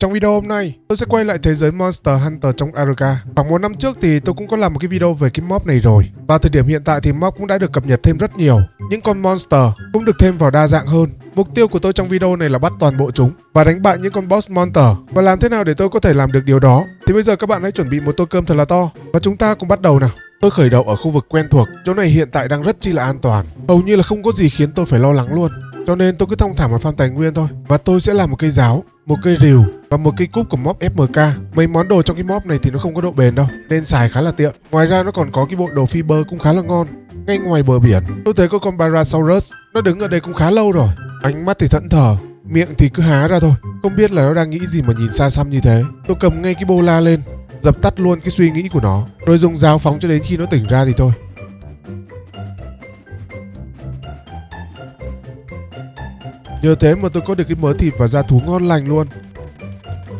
Trong video hôm nay, tôi sẽ quay lại thế giới Monster Hunter trong ARK. Khoảng một năm trước thì tôi cũng có làm một cái video về cái mob này rồi. Vào thời điểm hiện tại thì mob cũng đã được cập nhật thêm rất nhiều. Những con monster cũng được thêm vào đa dạng hơn. Mục tiêu của tôi trong video này là bắt toàn bộ chúng và đánh bại những con boss monster. Và làm thế nào để tôi có thể làm được điều đó? Thì bây giờ các bạn hãy chuẩn bị một tô cơm thật là to và chúng ta cùng bắt đầu nào. Tôi khởi đầu ở khu vực quen thuộc. Chỗ này hiện tại đang rất chi là an toàn. Hầu như là không có gì khiến tôi phải lo lắng luôn. Cho nên tôi cứ thong thả mà farm tài nguyên thôi. Và tôi sẽ làm một cây giáo, một cây rìu và một cây cúp của mob FMK. Mấy món đồ trong cái mob này thì nó không có độ bền đâu, nên xài khá là tiện. Ngoài ra nó còn có cái bộ đồ fiber cũng khá là ngon. Ngay ngoài bờ biển, tôi thấy có con Parasaurus. Nó đứng ở đây cũng khá lâu rồi. Ánh mắt thì thẫn thờ, miệng thì cứ há ra thôi. Không biết là nó đang nghĩ gì mà nhìn xa xăm như thế. Tôi cầm ngay cái bola lên, dập tắt luôn cái suy nghĩ của nó, rồi dùng dao phóng cho đến khi nó tỉnh ra thì thôi. Nhờ thế mà tôi có được cái mớ thịt và da thú ngon lành luôn.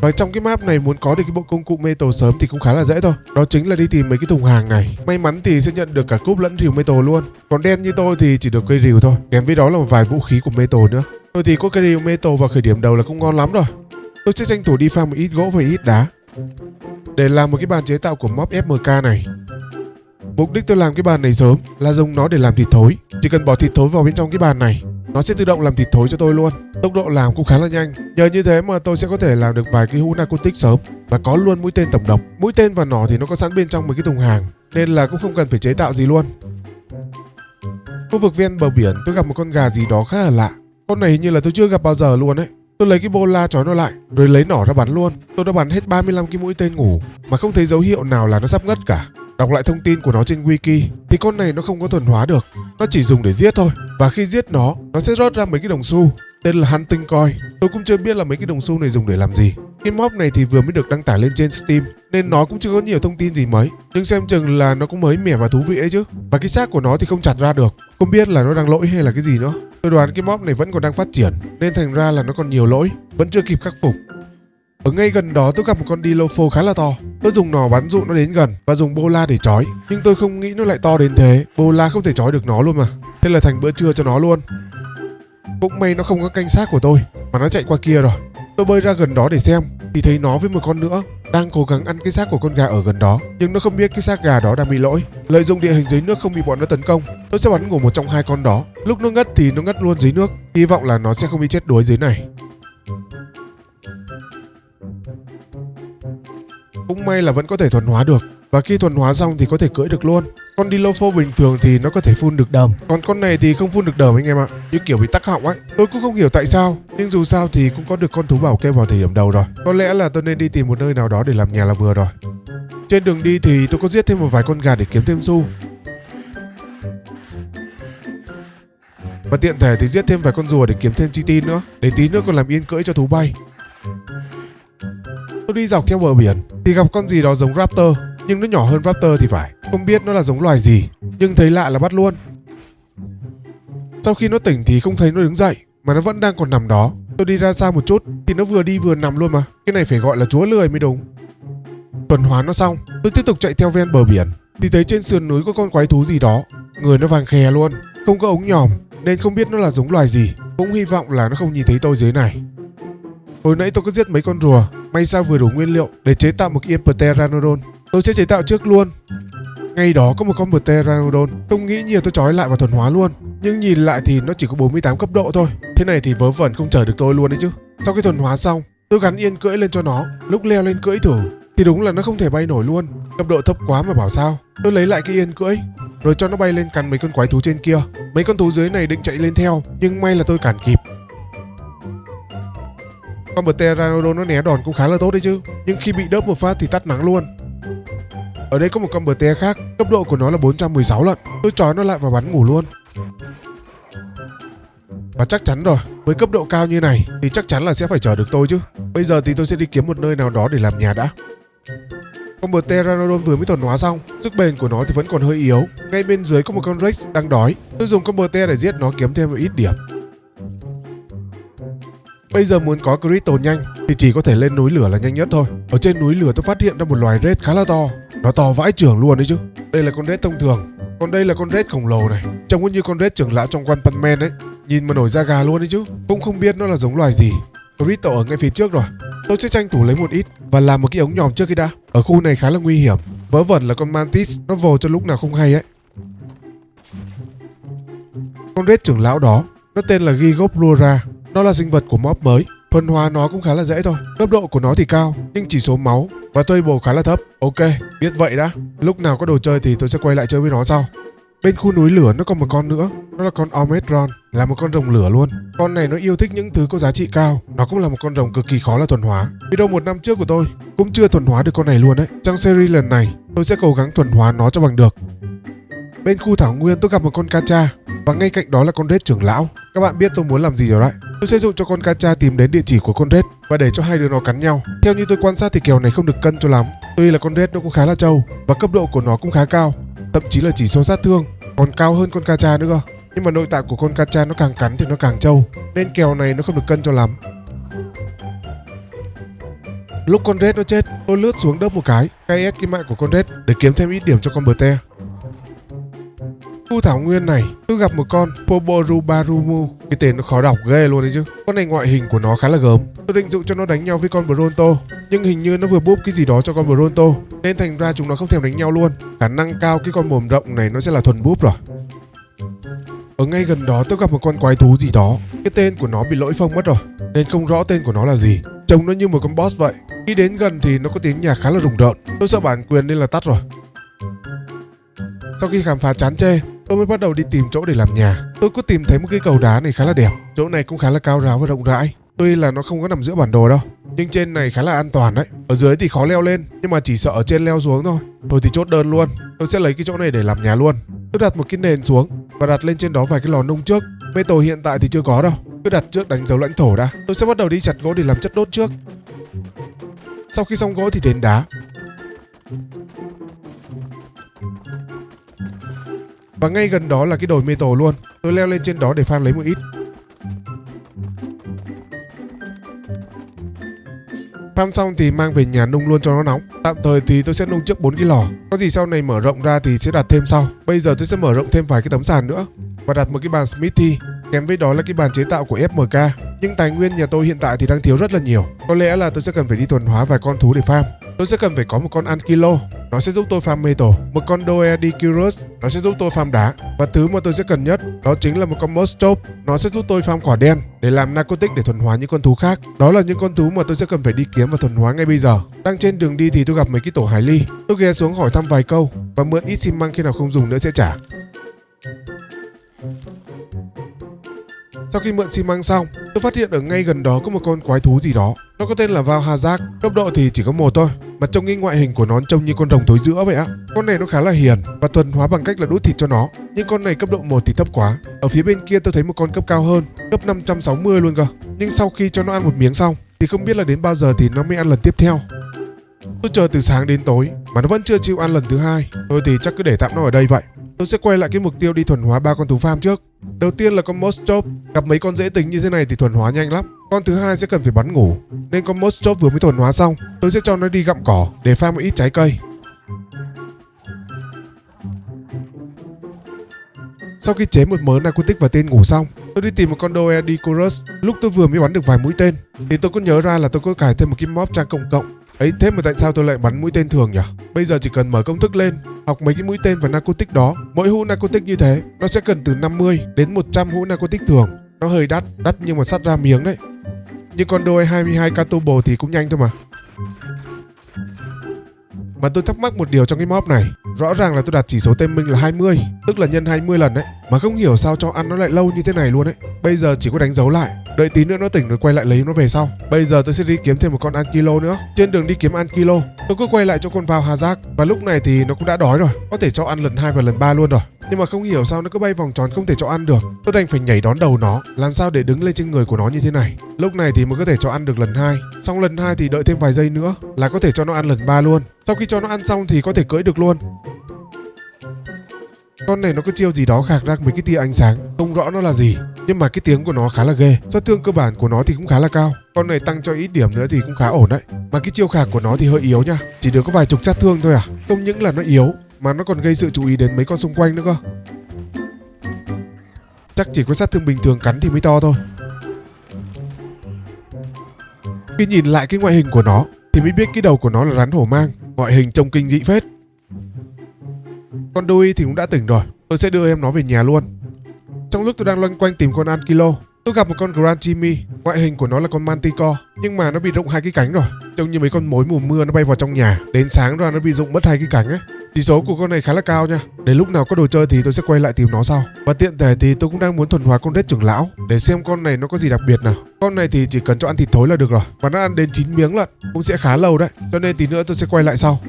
Và trong cái map này muốn có được cái bộ công cụ metal sớm thì cũng khá là dễ thôi. Đó chính là đi tìm mấy cái thùng hàng này. May mắn thì sẽ nhận được cả cúp lẫn rìu metal luôn. Còn đen như tôi thì chỉ được cây rìu thôi, kèm với đó là một vài vũ khí của metal nữa. Tôi thì có cây rìu metal vào khởi điểm đầu là cũng ngon lắm rồi. Tôi sẽ tranh thủ đi farm một ít gỗ và ít đá để làm một cái bàn chế tạo của mob FMK này. Mục đích tôi làm cái bàn này sớm là dùng nó để làm thịt thối. Chỉ cần bỏ thịt thối vào bên trong cái bàn này, nó sẽ tự động làm thịt thối cho tôi luôn. Tốc độ làm cũng khá là nhanh. Nhờ như thế mà tôi sẽ có thể làm được vài cái hũ narcotic sớm. Và có luôn mũi tên tổng độc. Mũi tên và nỏ thì nó có sẵn bên trong mấy cái thùng hàng, nên là cũng không cần phải chế tạo gì luôn. Khu vực ven bờ biển tôi gặp một con gà gì đó khá là lạ. Con này hình như là tôi chưa gặp bao giờ luôn ấy. Tôi lấy cái bola trói nó lại, rồi lấy nỏ ra bắn luôn. Tôi đã bắn hết 35 cái mũi tên ngủ mà không thấy dấu hiệu nào là nó sắp ngất cả. Đọc lại thông tin của nó trên wiki thì con này nó không có thuần hóa được, nó chỉ dùng để giết thôi. Và khi giết nó sẽ rớt ra mấy cái đồng xu tên là hunting coin. Tôi cũng chưa biết là mấy cái đồng xu này dùng để làm gì. Cái mob này thì vừa mới được đăng tải lên trên Steam nên nó cũng chưa có nhiều thông tin gì mấy, nhưng xem chừng là nó cũng mới mẻ và thú vị ấy chứ. Và cái xác của nó thì không chặt ra được, không biết là nó đang lỗi hay là cái gì nữa. Tôi đoán cái mob này vẫn còn đang phát triển nên thành ra là nó còn nhiều lỗi, vẫn chưa kịp khắc phục. Ở ngay gần đó tôi gặp một con Dilopho khá là to. Tôi dùng nỏ bắn dụ nó đến gần và dùng bola để trói, nhưng tôi không nghĩ nó lại to đến thế. Bola không thể trói được nó luôn mà. Thế là thành bữa trưa cho nó luôn. Cũng may nó không có canh xác của tôi mà nó chạy qua kia rồi. Tôi bơi ra gần đó để xem thì thấy nó với một con nữa đang cố gắng ăn cái xác của con gà ở gần đó, nhưng nó không biết cái xác gà đó đang bị lỗi. Lợi dụng địa hình dưới nước không bị bọn nó tấn công, tôi sẽ bắn ngủ một trong hai con đó. Lúc nó ngất thì nó ngất luôn dưới nước. Hy vọng là nó sẽ không bị chết đuối dưới này. Cũng may là vẫn có thể thuần hóa được, và khi thuần hóa xong thì có thể cưỡi được luôn. Con Dilopho bình thường thì nó có thể phun được đờm, còn con này thì không phun được đờm anh em ạ, như kiểu bị tắc họng ấy. Tôi cũng không hiểu tại sao, nhưng dù sao thì cũng có được con thú bảo kê vào thời điểm đầu rồi. Có lẽ là tôi nên đi tìm một nơi nào đó để làm nhà là vừa rồi. Trên đường đi thì tôi có giết thêm một vài con gà để kiếm thêm xu, và tiện thể thì giết thêm vài con rùa để kiếm thêm chi tin nữa, để tí nữa còn làm yên cưỡi cho thú bay. Tôi đi dọc theo bờ biển thì gặp con gì đó giống raptor, nhưng nó nhỏ hơn raptor thì phải. Không biết nó là giống loài gì, nhưng thấy lạ là bắt luôn. Sau khi nó tỉnh thì không thấy nó đứng dậy, mà nó vẫn đang còn nằm đó. Tôi đi ra xa một chút thì nó vừa đi vừa nằm luôn mà. Cái này phải gọi là chúa lười mới đúng. Thuần hóa nó xong, tôi tiếp tục chạy theo ven bờ biển thì thấy trên sườn núi có con quái thú gì đó. Người nó vàng khè luôn, không có ống nhòm nên không biết nó là giống loài gì. Cũng hy vọng là nó không nhìn thấy tôi dưới này. Hồi nãy tôi có giết mấy con rùa, may sao vừa đủ nguyên liệu để chế tạo một cái Pteranodon. Tôi sẽ chế tạo trước luôn. Ngay đó có một con Pteranodon, không nghĩ nhiều tôi trói lại và thuần hóa luôn. Nhưng nhìn lại thì nó chỉ có 48 cấp độ thôi. Thế này thì vớ vẩn không chờ được tôi luôn đấy chứ. Sau khi thuần hóa xong, tôi gắn yên cưỡi lên cho nó. Lúc leo lên cưỡi thử thì đúng là nó không thể bay nổi luôn, cấp độ thấp quá mà bảo sao. Tôi lấy lại cái yên cưỡi rồi cho nó bay lên cắn mấy con quái thú trên kia. Mấy con thú dưới này định chạy lên theo, nhưng may là tôi cản kịp. Con Pteranodon nó né đòn cũng khá là tốt đấy chứ, nhưng khi bị đớp một phát thì tắt nắng luôn. Ở đây có một con Pte khác, cấp độ của nó là 416 lận. Tôi trói nó lại và bắn ngủ luôn. Và chắc chắn rồi, với cấp độ cao như này thì chắc chắn là sẽ phải chờ được tôi chứ. Bây giờ thì tôi sẽ đi kiếm một nơi nào đó để làm nhà đã. Con Pteranodon vừa mới thuần hóa xong, sức bền của nó thì vẫn còn hơi yếu. Ngay bên dưới có một con Rex đang đói. Tôi dùng con Pte để giết nó kiếm thêm một ít điểm. Bây giờ muốn có crystal nhanh thì chỉ có thể lên núi lửa là nhanh nhất thôi. Ở trên núi lửa tôi phát hiện ra một loài rết khá là to. Nó to vãi chưởng luôn đấy chứ. Đây là con rết thông thường, còn đây là con rết khổng lồ này. Trông như con rết trưởng lão trong One Punch Man ấy. Nhìn mà nổi da gà luôn đấy chứ. Cũng không biết nó là giống loài gì. Crystal ở ngay phía trước rồi. Tôi sẽ tranh thủ lấy một ít và làm một cái ống nhòm trước khi đã. Ở khu này khá là nguy hiểm. Vớ vẩn là con Mantis nó vồ cho lúc nào không hay ấy. Con rết trưởng lão đó nó tên là Gigoplura. Nó là sinh vật của mob mới. Thuần hóa nó cũng khá là dễ thôi. Cấp độ của nó thì cao nhưng chỉ số máu và table khá là thấp. Ok, biết vậy đã. Lúc nào có đồ chơi thì tôi sẽ quay lại chơi với nó sau. Bên khu núi lửa nó còn một con nữa. Nó là con Omedron, là một con rồng lửa luôn. Con này nó yêu thích những thứ có giá trị cao. Nó cũng là một con rồng cực kỳ khó là thuần hóa. Video 1 năm trước của tôi cũng chưa thuần hóa được con này luôn đấy. Trong series lần này tôi sẽ cố gắng thuần hóa nó cho bằng được. Bên khu thảo nguyên tôi gặp một con Kacha và ngay cạnh đó là con rết trưởng lão. Các bạn biết tôi muốn làm gì rồi đấy. Tôi sẽ dụ cho con Kacha tìm đến địa chỉ của con rết và để cho hai đứa nó cắn nhau. Theo như tôi quan sát thì kèo này không được cân cho lắm. Tuy là con rết nó cũng khá là trâu và cấp độ của nó cũng khá cao, thậm chí là chỉ số sát thương còn cao hơn con Kacha nữa cơ. Nhưng mà nội tạng của con Kacha nó càng cắn thì nó càng trâu, nên kèo này nó không được cân cho lắm. Lúc con rết nó chết, tôi lướt xuống đớp một cái ép cái mạng của con rết để kiếm thêm ít điểm cho con Berte. Khu thảo nguyên này tôi gặp một con Poborubarumu. Cái tên nó khó đọc ghê luôn đấy chứ. Con này ngoại hình của nó khá là gớm. Tôi định dụ cho nó đánh nhau với con Bronto, nhưng hình như nó vừa búp cái gì đó cho con Bronto nên thành ra chúng nó không thèm đánh nhau luôn. Khả năng cao cái con mồm rộng này nó sẽ là thuần búp rồi. Ở ngay gần đó tôi gặp một con quái thú gì đó. Cái tên của nó bị lỗi phông mất rồi nên không rõ tên của nó là gì. Trông nó như một con boss vậy. Khi đến gần thì nó có tiếng nhạc khá là rùng rợn. Tôi sợ bản quyền nên là tắt rồi. Sau khi khám phá chán chê, tôi mới bắt đầu đi tìm chỗ để làm nhà. Tôi có tìm thấy một cái cầu đá này khá là đẹp. Chỗ này cũng khá là cao ráo và rộng rãi. Tuy là nó không có nằm giữa bản đồ đâu, nhưng trên này khá là an toàn đấy. Ở dưới thì khó leo lên, nhưng mà chỉ sợ ở trên leo xuống thôi. Thôi thì chốt đơn luôn. Tôi sẽ lấy cái chỗ này để làm nhà luôn. Tôi đặt một cái nền xuống và đặt lên trên đó vài cái lò nung trước. Metal hiện tại thì chưa có đâu. Tôi đặt trước đánh dấu lãnh thổ đã. Tôi sẽ bắt đầu đi chặt gỗ để làm chất đốt trước. Sau khi xong gỗ thì đến đá. Và ngay gần đó là cái đồi metal luôn. Tôi leo lên trên đó để farm lấy một ít. Farm xong thì mang về nhà nung luôn cho nó nóng. Tạm thời thì tôi sẽ nung trước 4 cái lò. Có gì sau này mở rộng ra thì sẽ đặt thêm sau. Bây giờ tôi sẽ mở rộng thêm vài cái tấm sàn nữa và đặt một cái bàn Smithy. Kèm với đó là cái bàn chế tạo của FMK. Nhưng tài nguyên nhà tôi hiện tại thì đang thiếu rất là nhiều. Có lẽ là tôi sẽ cần phải đi thuần hóa vài con thú để farm. Tôi sẽ cần phải có một con Ankilo, nó sẽ giúp tôi farm metal. Một con Doedicurus, nó sẽ giúp tôi farm đá. Và thứ mà tôi sẽ cần nhất đó chính là một con Mostop, nó sẽ giúp tôi farm quả đen để làm narcotic để thuần hóa những con thú khác. Đó là những con thú mà tôi sẽ cần phải đi kiếm và thuần hóa ngay bây giờ. Đang trên đường đi thì tôi gặp mấy cái tổ hải ly. Tôi ghé xuống hỏi thăm vài câu và mượn ít xi măng, khi nào không dùng nữa sẽ trả. Sau khi mượn xi măng xong, tôi phát hiện ở ngay gần đó có một con quái thú gì đó. Nó có tên là Valhazak, cấp độ thì chỉ có 1 thôi, mà trông cái ngoại hình của nó trông như con rồng thối giữa vậy á. Con này nó khá là hiền và thuần hóa bằng cách là đút thịt cho nó. Nhưng con này cấp độ 1 thì thấp quá. Ở phía bên kia tôi thấy một con cấp cao hơn, cấp 560 luôn cơ. Nhưng sau khi cho nó ăn một miếng xong thì không biết là đến bao giờ thì nó mới ăn lần tiếp theo. Tôi chờ từ sáng đến tối mà nó vẫn chưa chịu ăn lần thứ hai. Thôi thì chắc cứ để tạm nó ở đây vậy. Tôi sẽ quay lại cái mục tiêu đi thuần hóa 3 con thú farm trước. Đầu tiên là con Mostop. Gặp mấy con dễ tính như thế này thì thuần hóa nhanh lắm. Con thứ hai sẽ cần phải bắn ngủ, nên con Mostop vừa mới thuần hóa xong, tôi sẽ cho nó đi gặm cỏ để farm một ít trái cây. Sau khi chế một mớ narcotic và tên ngủ xong, tôi đi tìm một con Doedicurus. Lúc tôi vừa mới bắn được vài mũi tên thì tôi có nhớ ra là tôi có cài thêm một cái mob trang cộng cộng. Ấy thế mà tại sao tôi lại bắn mũi tên thường nhỉ? Bây giờ chỉ cần mở công thức lên, học mấy cái mũi tên và narcotic đó. Mỗi hũ narcotic như thế nó sẽ cần từ 50 đến 100 hũ narcotic thường. Nó hơi đắt nhưng mà sắt ra miếng đấy. Nhưng con Doe 22 Catubo thì cũng nhanh thôi mà. Mà tôi thắc mắc một điều trong cái mob này. Rõ ràng là tôi đặt chỉ số tên minh là 20, tức là nhân 20 lần đấy, mà không hiểu sao cho ăn nó lại lâu như thế này luôn đấy. Bây giờ chỉ có đánh dấu lại, đợi tí nữa nó tỉnh rồi quay lại lấy nó về sau. Bây giờ tôi sẽ đi kiếm thêm một con Ankilo nữa. Trên đường đi kiếm Ankilo, tôi cứ quay lại cho con Valhazak và lúc này thì nó cũng đã đói rồi, có thể cho ăn lần 2 và lần 3 luôn rồi. Nhưng mà không hiểu sao nó cứ bay vòng tròn không thể cho ăn được. Tôi đành phải nhảy đón đầu nó, làm sao để đứng lên trên người của nó như thế này. Lúc này thì mới có thể cho ăn được lần 2. Xong lần 2 thì đợi thêm vài giây nữa là có thể cho nó ăn lần 3 luôn. Sau khi cho nó ăn xong thì có thể cưỡi được luôn. Con này nó có chiêu gì đó khạc ra mấy cái tia ánh sáng, không rõ nó là gì, nhưng mà cái tiếng của nó khá là ghê. Sát thương cơ bản của nó thì cũng khá là cao. Con này tăng cho ít điểm nữa thì cũng khá ổn đấy. Mà cái chiêu khạc của nó thì hơi yếu nha, chỉ được có vài chục sát thương thôi à. Không những là nó yếu mà nó còn gây sự chú ý đến mấy con xung quanh nữa cơ. Chắc chỉ có sát thương bình thường cắn thì mới to thôi. Khi nhìn lại cái ngoại hình của nó thì mới biết cái đầu của nó là rắn hổ mang. Ngoại hình trông kinh dị phết. Con Dewey thì cũng đã tỉnh rồi. Tôi sẽ đưa em nó về nhà luôn. Trong lúc tôi đang loanh quanh tìm con Ankilo, tôi gặp một con Grand Jimmy. Ngoại hình của nó là con Manticore, nhưng mà nó bị rụng hai cái cánh rồi. Trông như mấy con mối mùa mưa nó bay vào trong nhà. Đến sáng ra nó bị rụng mất hai cái cánh ấy. Chỉ số của con này khá là cao nha. Đến lúc nào có đồ chơi thì tôi sẽ quay lại tìm nó sau. Và tiện thể thì tôi cũng đang muốn thuần hóa con Red trưởng lão để xem con này nó có gì đặc biệt nào. Con này thì chỉ cần cho ăn thịt thối là được rồi. Và nó ăn đến 9 miếng lận, cũng sẽ khá lâu đấy. Cho nên tí nữa tôi sẽ quay lại sau.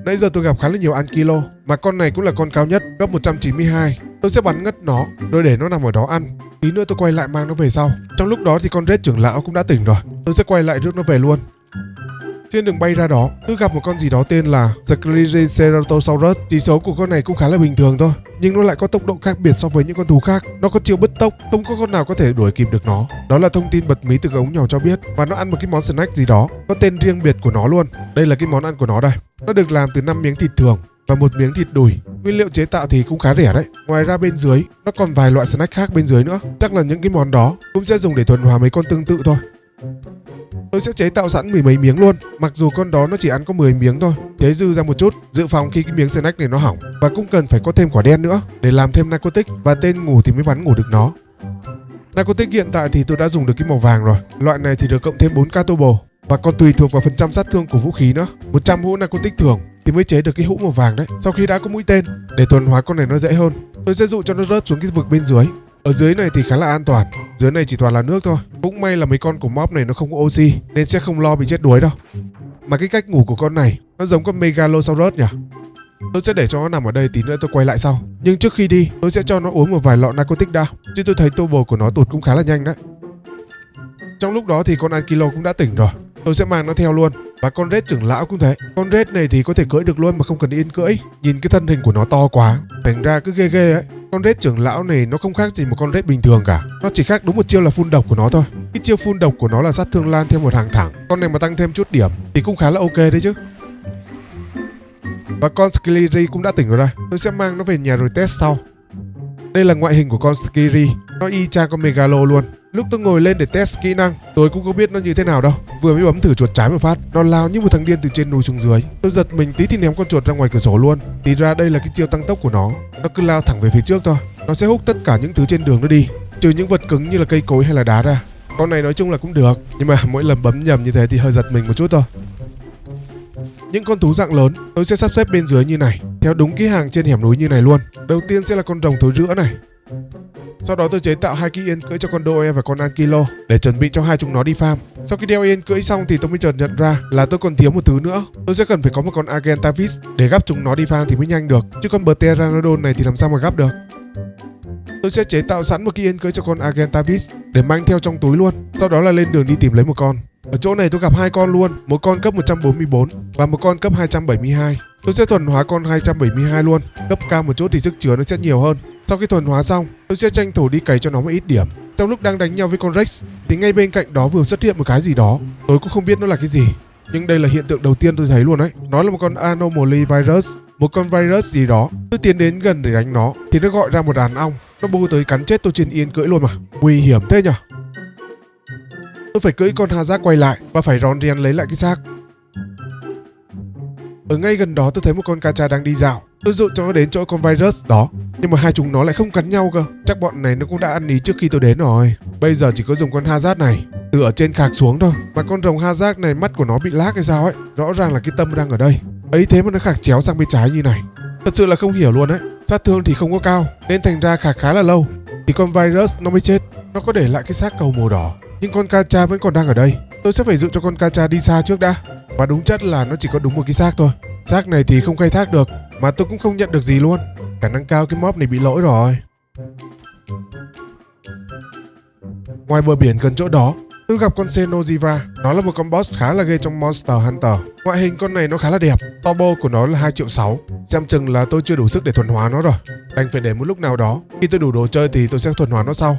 Nãy giờ tôi gặp khá là nhiều Ankilo, mà con này cũng là con cao nhất, cấp 192. Tôi sẽ bắn ngất nó, rồi để nó nằm ở đó ăn. Tí nữa tôi quay lại mang nó về sau. Trong lúc đó thì con Red trưởng lão cũng đã tỉnh rồi. Tôi sẽ quay lại rước nó về luôn. Trên đường bay ra đó, tôi gặp một con gì đó tên là Ceratosaurus. Chỉ số của con này cũng khá là bình thường thôi, nhưng nó lại có tốc độ khác biệt so với những con thú khác. Nó có chiều bứt tốc, không có con nào có thể đuổi kịp được nó. Đó là thông tin bật mí từ ống nhỏ cho biết. Và nó ăn một cái món snack gì đó, có tên riêng biệt của nó luôn. Đây là cái món ăn của nó đây. Nó được làm từ 5 miếng thịt thường và 1 miếng thịt đùi. Nguyên liệu chế tạo thì cũng khá rẻ đấy. Ngoài ra bên dưới, nó còn vài loại snack khác bên dưới nữa. Chắc là những cái món đó cũng sẽ dùng để thuần hóa mấy con tương tự thôi. Tôi sẽ chế tạo sẵn mười mấy miếng luôn. Mặc dù con đó nó chỉ ăn có 10 miếng thôi, chế dư ra một chút, dự phòng khi cái miếng snack này nó hỏng. Và cũng cần phải có thêm quả đen nữa để làm thêm narcotic, và tên ngủ thì mới bắn ngủ được nó. Narcotic hiện tại thì tôi đã dùng được cái màu vàng rồi. Loại này thì được cộng thêm 4k turbo, và còn tùy thuộc vào phần trăm sát thương của vũ khí nữa. 100 hũ narcotic thường thì mới chế được cái hũ màu vàng đấy. Sau khi đã có mũi tên, để thuần hóa con này nó dễ hơn, tôi sẽ dụ cho nó rớt xuống cái vực bên dưới. Ở dưới này thì khá là an toàn, dưới này chỉ toàn là nước thôi. Cũng may là mấy con của mob này nó không có oxy, nên sẽ không lo bị chết đuối đâu. Mà cái cách ngủ của con này nó giống con Megalosaurus nhỉ. Tôi sẽ để cho nó nằm ở đây, tí nữa tôi quay lại sau. Nhưng trước khi đi, tôi sẽ cho nó uống một vài lọ narcotic đã, chứ tôi thấy turbo của nó tụt cũng khá là nhanh đấy. Trong lúc đó thì con Ankilo cũng đã tỉnh rồi. Tôi sẽ mang nó theo luôn. Và con Red trưởng lão cũng thế. Con Red này thì có thể cưỡi được luôn mà không cần yên cưỡi. Nhìn cái thân hình của nó to quá, thành ra cứ ghê ghê ấy. Con Red trưởng lão này nó không khác gì một con Red bình thường cả. Nó chỉ khác đúng một chiêu là phun độc của nó thôi. Cái chiêu phun độc của nó là sát thương lan theo một hàng thẳng. Con này mà tăng thêm chút điểm thì cũng khá là ok đấy chứ. Và con Skillery cũng đã tỉnh rồi đây. Tôi sẽ mang nó về nhà rồi test sau. Đây là ngoại hình của con Skillery. Nó y chang con Megalo luôn. Lúc tôi ngồi lên để test kỹ năng, tôi cũng có biết nó như thế nào đâu. Vừa mới bấm thử chuột trái một phát, nó lao như một thằng điên từ trên núi xuống dưới. Tôi giật mình tí thì ném con chuột ra ngoài cửa sổ luôn. Thì ra đây là cái chiêu tăng tốc của nó. Nó cứ lao thẳng về phía trước thôi. Nó sẽ hút tất cả những thứ trên đường nó đi, trừ những vật cứng như là cây cối hay là đá ra. Con này nói chung là cũng được, nhưng mà mỗi lần bấm nhầm như thế thì hơi giật mình một chút thôi. Những con thú dạng lớn tôi sẽ sắp xếp bên dưới như này, theo đúng cái hàng trên hẻm núi như này luôn. Đầu tiên sẽ là con rồng thối rữa này. Sau đó tôi chế tạo 2 cái yên cưỡi cho con Doe và con Ankilo để chuẩn bị cho hai chúng nó đi farm. Sau khi đeo yên cưỡi xong thì tôi mới chợt nhận ra là tôi còn thiếu một thứ nữa. Tôi sẽ cần phải có một con Argentavis để gắp chúng nó đi farm thì mới nhanh được, chứ con Pteranodon này thì làm sao mà gắp được. Tôi sẽ chế tạo sẵn một cái yên cưỡi cho con Argentavis để mang theo trong túi luôn. Sau đó là lên đường đi tìm lấy một con. Ở chỗ này tôi gặp 2 con luôn, một con cấp 144 và một con cấp 272. Tôi sẽ thuần hóa con 272 luôn, cấp cao một chút thì sức chứa nó sẽ nhiều hơn. Sau khi thuần hóa xong, tôi sẽ tranh thủ đi cày cho nó một ít điểm. Trong lúc đang đánh nhau với con Rex thì ngay bên cạnh đó vừa xuất hiện một cái gì đó. Tôi cũng không biết nó là cái gì, nhưng đây là hiện tượng đầu tiên tôi thấy luôn đấy. Nó là một con Anomaly Virus, một con virus gì đó. Tôi tiến đến gần để đánh nó thì nó gọi ra một đàn ong. Nó bu tới cắn chết tôi trên yên cưỡi luôn mà. Nguy hiểm thế nhở. Tôi phải cưỡi con Hazak quay lại và phải rón rén lấy lại cái xác. Ở ngay gần đó tôi thấy một con Kacha đang đi dạo. Tôi dụ cho nó đến chỗ con virus đó, nhưng mà hai chúng nó lại không cắn nhau cơ. Chắc bọn này nó cũng đã ăn ý trước khi tôi đến rồi. Bây giờ chỉ có dùng con Hazard này từ ở trên khạc xuống thôi. Mà con rồng Hazard này mắt của nó bị lag hay sao ấy. Rõ ràng là cái tâm đang ở đây, ấy thế mà nó khạc chéo sang bên trái như này. Thật sự là không hiểu luôn đấy. Sát thương thì không có cao nên thành ra khạc khá là lâu thì con virus nó mới chết. Nó có để lại cái xác cầu màu đỏ, nhưng con Kacha vẫn còn đang ở đây. Tôi sẽ phải dụ cho con Kacha đi xa trước đã. Và đúng chất là nó chỉ có đúng một cái xác thôi. Xác này thì không khai thác được, mà tôi cũng không nhận được gì luôn. Khả năng cao cái mob này bị lỗi rồi. Ngoài bờ biển gần chỗ đó, tôi gặp con Xenoziva. Nó là một con boss khá là ghê trong Monster Hunter. Ngoại hình con này nó khá là đẹp. Turbo của nó là 2,6 triệu. Xem chừng là tôi chưa đủ sức để thuần hóa nó rồi. Đành phải để một lúc nào đó, khi tôi đủ đồ chơi thì tôi sẽ thuần hóa nó sau.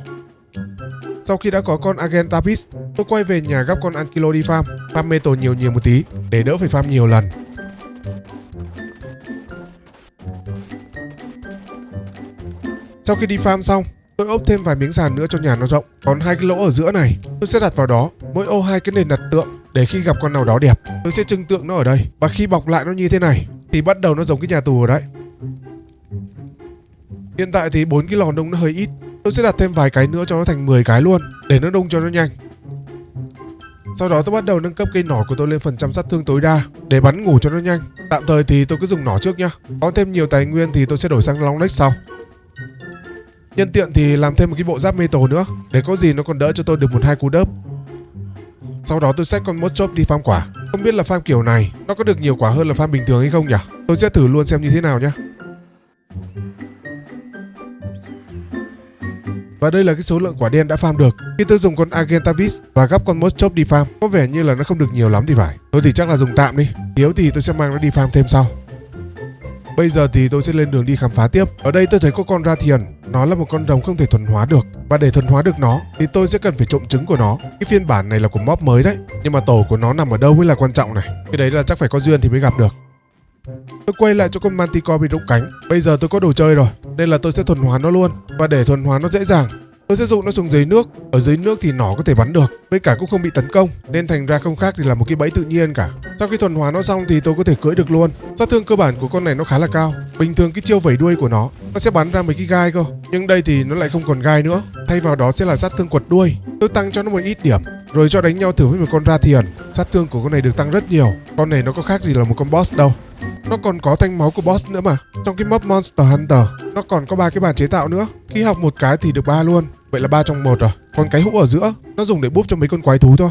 Sau khi đã có con Argentavis, tôi quay về nhà gắp con Ankilo đi farm. Farm metal nhiều một tí để đỡ phải farm nhiều lần. Sau khi đi farm xong, tôi ốp thêm vài miếng sàn nữa cho nhà nó rộng. Còn 2 cái lỗ ở giữa này tôi sẽ đặt vào đó mỗi ô 2 cái nền đặt tượng để khi gặp con nào đó đẹp, tôi sẽ trưng tượng nó ở đây. Và khi bọc lại nó như thế này thì bắt đầu nó giống cái nhà tù ở đấy. Hiện tại thì 4 cái lò nung nó hơi ít. Tôi sẽ đặt thêm vài cái nữa cho nó thành 10 cái luôn để nó nung cho nó nhanh. Sau đó tôi bắt đầu nâng cấp cây nỏ của tôi lên phần trăm sát thương tối đa để bắn ngủ cho nó nhanh. Tạm thời thì tôi cứ dùng nỏ trước nhá. Có thêm nhiều tài nguyên thì tôi sẽ đổi sang long neck sau. Nhân tiện thì làm thêm một cái bộ giáp metal nữa để có gì nó còn đỡ cho tôi được 1-2 cú đớp. Sau đó tôi xách con mốt chop đi farm quả. Không biết là farm kiểu này nó có được nhiều quả hơn là farm bình thường hay không nhỉ? Tôi sẽ thử luôn xem như thế nào nhá. Và đây là cái số lượng quả đen đã farm được khi tôi dùng con Argentavis và gắp con mốt chop đi farm. Có vẻ như là nó không được nhiều lắm thì phải. Thôi thì chắc là dùng tạm đi. Thiếu thì tôi sẽ mang nó đi farm thêm sau. Bây giờ thì tôi sẽ lên đường đi khám phá tiếp. Ở đây tôi thấy có con Rathian. Nó là một con rồng không thể thuần hóa được. Và để thuần hóa được nó thì tôi sẽ cần phải trộm trứng của nó. Cái phiên bản này là của mob mới đấy. Nhưng mà tổ của nó nằm ở đâu mới là quan trọng này. Cái đấy là chắc phải có duyên thì mới gặp được. Tôi quay lại cho con Manticore bị rụng cánh. Bây giờ tôi có đồ chơi rồi nên là tôi sẽ thuần hóa nó luôn. Và để thuần hóa nó dễ dàng, tôi sẽ dụ nó xuống dưới nước. Ở dưới nước thì nó có thể bắn được, với cả cũng không bị tấn công, nên thành ra không khác thì là một cái bẫy tự nhiên cả. Sau khi thuần hóa nó xong thì tôi có thể cưỡi được luôn. Sát thương cơ bản của con này nó khá là cao. Bình thường cái chiêu vẩy đuôi của nó sẽ bắn ra mấy cái gai cơ, nhưng đây thì nó lại không còn gai nữa. Thay vào đó sẽ là sát thương quật đuôi. Tôi tăng cho nó một ít điểm rồi cho đánh nhau thử với một con Rathian. Sát thương của con này được tăng rất nhiều. Con này nó có khác gì là một con boss đâu. Nó còn có thanh máu của boss nữa mà. Trong cái mob Monster Hunter nó còn có 3 cái bàn chế tạo nữa. Khi học một cái thì được 3 luôn. Vậy là 3 trong 1 rồi. Còn cái hũ ở giữa nó dùng để búp cho mấy con quái thú thôi.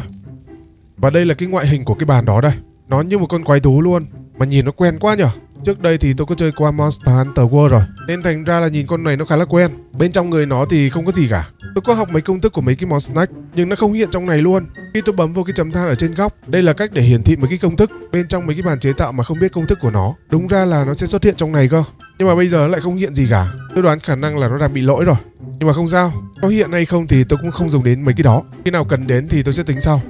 Và đây là cái ngoại hình của cái bàn đó đây. Nó như một con quái thú luôn. Mà nhìn nó quen quá nhở. Trước đây thì tôi có chơi qua Monster Hunter World rồi, nên thành ra là nhìn con này nó khá là quen. Bên trong người nó thì không có gì cả. Tôi có học mấy công thức của mấy cái món snack nhưng nó không hiện trong này luôn. Khi tôi bấm vào cái chấm than ở trên góc, đây là cách để hiển thị mấy cái công thức bên trong mấy cái bàn chế tạo mà không biết công thức của nó. Đúng ra là nó sẽ xuất hiện trong này cơ, nhưng mà bây giờ nó lại không hiện gì cả. Tôi đoán khả năng là nó đang bị lỗi rồi. Nhưng mà không sao, có hiện hay không thì tôi cũng không dùng đến mấy cái đó. Khi nào cần đến thì tôi sẽ tính sau.